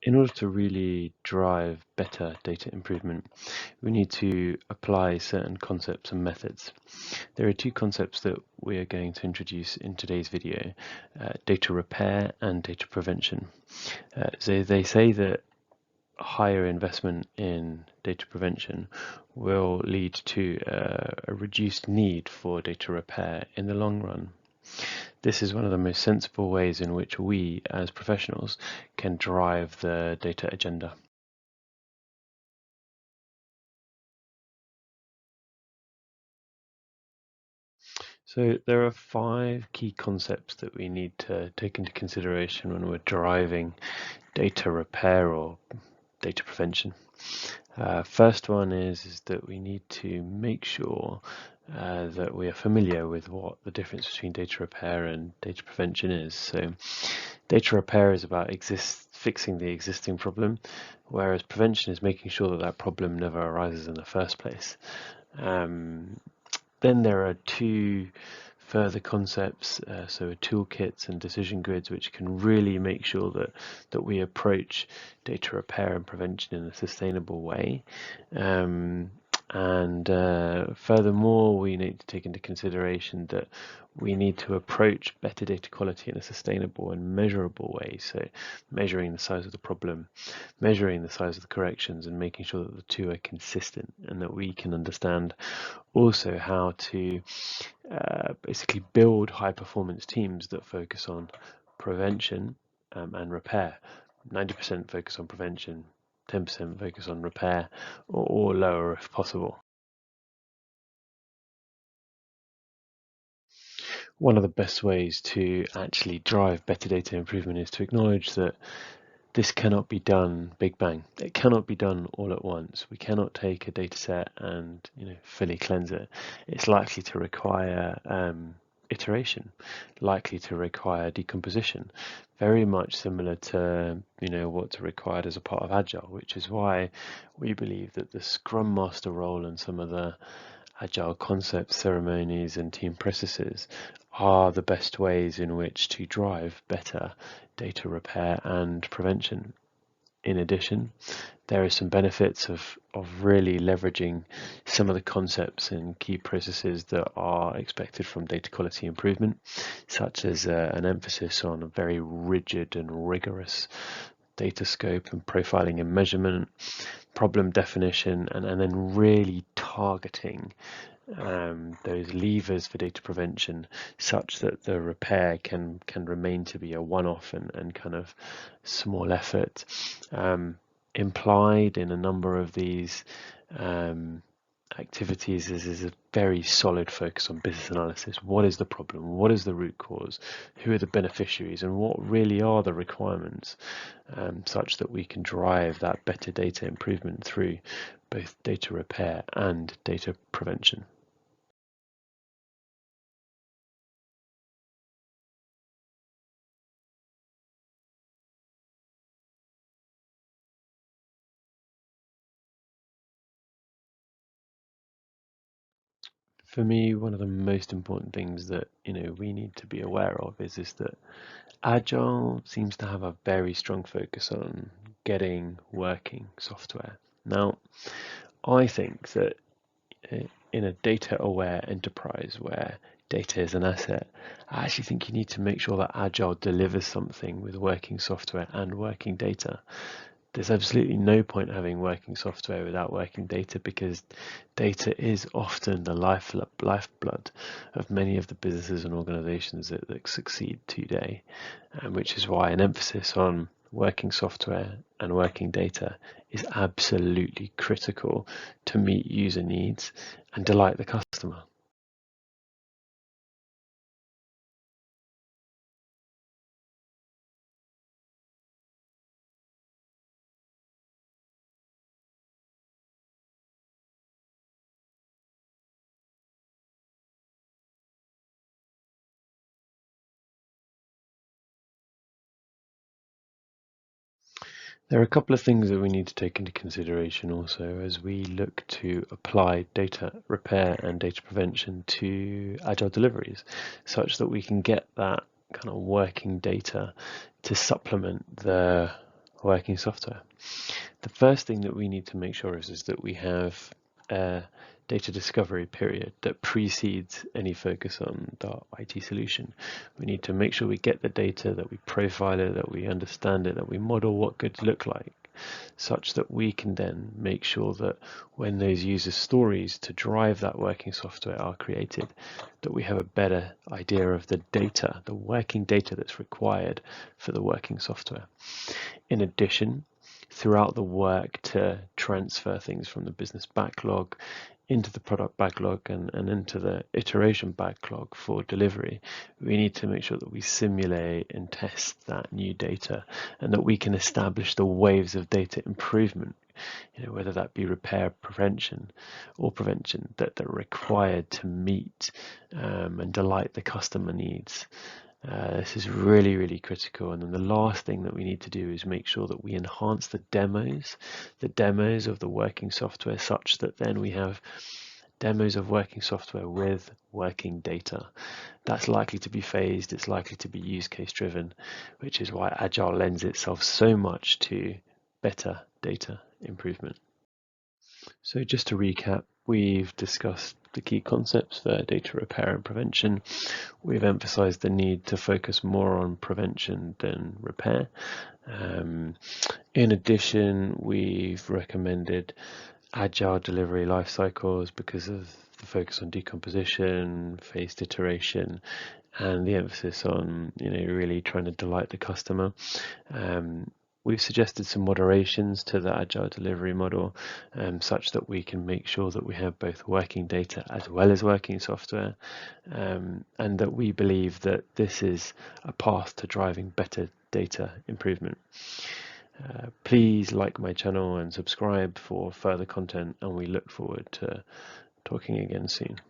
In order to really drive better data improvement, we need to apply certain concepts and methods. There are two concepts that we are going to introduce in today's video, data repair and data prevention. So they say that higher investment in data prevention will lead to a reduced need for data repair in the long run. This is one of the most sensible ways in which we, as professionals, can drive the data agenda. So there are 5 key concepts that we need to take into consideration when we're driving data repair or data prevention. First one is that we need to make sure that we are familiar with what the difference between data repair and data prevention is. So data repair is about fixing the existing problem, whereas prevention is making sure that that problem never arises in the first place. Then there are 2 further concepts, so toolkits and decision grids, which can really make sure that we approach data repair and prevention in a sustainable way. Furthermore, we need to take into consideration that we need to approach better data quality in a sustainable and measurable way. So measuring the size of the problem, measuring the size of the corrections, and making sure that the two are consistent, and that we can understand also how to basically build high performance teams that focus on prevention and repair. 90% focus on prevention, 10% focus on repair, or lower if possible. One of the best ways to actually drive better data improvement is to acknowledge that this cannot be done big bang. It cannot be done all at once. We cannot take a data set and fully cleanse it. It's likely to require iteration, likely to require decomposition, very much similar to what's required as a part of Agile, which is why we believe that the Scrum Master role and some of the Agile concepts, ceremonies, and team processes are the best ways in which to drive better data repair and prevention. In addition, there are some benefits of really leveraging some of the concepts and key processes that are expected from data quality improvement, such as an emphasis on a very rigid and rigorous data scope and profiling and measurement, problem definition, and then really targeting those levers for data prevention such that the repair can remain to be a one-off and kind of small effort. Implied in a number of these activities is a very solid focus on business analysis. What is the problem? What is the root cause? Who are the beneficiaries? And what really are the requirements, such that we can drive that better data improvement through both data repair and data prevention. For me, one of the most important things that we need to be aware of is that Agile seems to have a very strong focus on getting working software. Now, I think that in a data-aware enterprise where data is an asset, I actually think you need to make sure that Agile delivers something with working software and working data. There's absolutely no point having working software without working data, because data is often the lifeblood of many of the businesses and organizations that succeed today, which is why an emphasis on working software and working data is absolutely critical to meet user needs and delight the customer. There are a couple of things that we need to take into consideration also as we look to apply data repair and data prevention to Agile deliveries, such that we can get that kind of working data to supplement the working software. The first thing that we need to make sure is that we have a data discovery period that precedes any focus on the IT solution. We need to make sure we get the data, that we profile it, that we understand it, that we model what goods look like, such that we can then make sure that when those user stories to drive that working software are created, that we have a better idea of the data, the working data that's required for the working software. In addition, throughout the work to transfer things from the business backlog into the product backlog and into the iteration backlog for delivery, we need to make sure that we simulate and test that new data and that we can establish the waves of data improvement, whether that be repair, prevention, that are required to meet and delight the customer needs. This is really, really critical. And then the last thing that we need to do is make sure that we enhance the demos of the working software, such that then we have demos of working software with working data. That's likely to be phased, it's likely to be use case driven, which is why Agile lends itself so much to better data improvement. So just to recap, we've discussed the key concepts for data repair and prevention. We've emphasized the need to focus more on prevention than repair. In addition, we've recommended agile delivery life cycles because of the focus on decomposition, phased iteration, and the emphasis on really trying to delight the customer. We've suggested some moderations to the agile delivery model, such that we can make sure that we have both working data as well as working software, and that we believe that this is a path to driving better data improvement. Please like my channel and subscribe for further content, and we look forward to talking again soon.